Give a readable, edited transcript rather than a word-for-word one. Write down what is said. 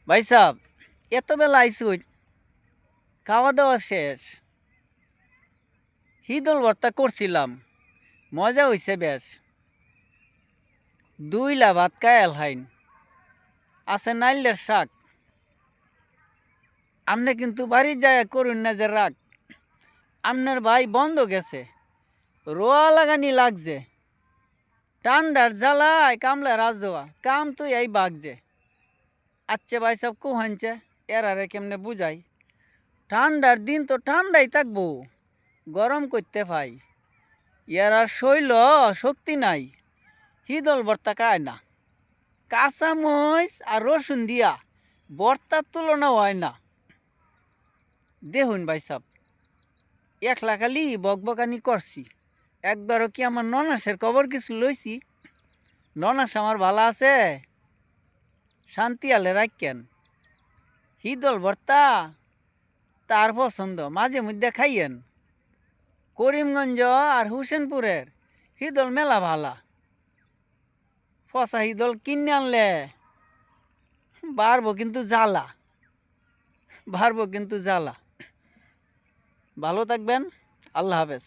ভাই সাহেব, এত বেলা আইসুই, খাওয়া দাওয়া শেষ। হিদল ভর্তা করছিলাম, মজা হইছে বেশ। 2 লা ভাত কায়াল হাইন, আছে নাইলের শাক। আমনে কিন্তু বাড়ি যায় করুন না যে রাগ। আমনের ভাই বন্ধ গেছে, রোয়া লাগানি লাগছে। ঠান্ডার জ্বালায় কামলা রাজ দেওয়া, কাম তুই এই বাগছে। আচ্ছা ভাই সব কুহানছে, এরারে কেমনে বুঝাই। ঠান্ডার দিন তো ঠান্ডাই থাকবো, গরম করতে পাই। ইয়ার আর শৈল শক্তি নাই, হিদল ভর্তা খায় না। কাঁচা মরিচ আর রসুন দিয়া ভর্তার তুলনা হয় না। দেখুন ভাই সাব, একলা খালি বকবকানি করছি, একবারও কি আমার ননাসের খবর কিছু লইছি? ননাস আমার ভালো আছে, শান্তি আলে রাখেন। হিদল ভর্তা তার পছন্দ, মাঝে মধ্যে খাইয়েন। করিমগঞ্জ আর হুসেনপুরের হিদল মেলা ভালা। ফসা হিদল কিনে আনলে বাড়বো কিন্তু জ্বালা। ভালো থাকবেন, আল্লাহ হাফেজ।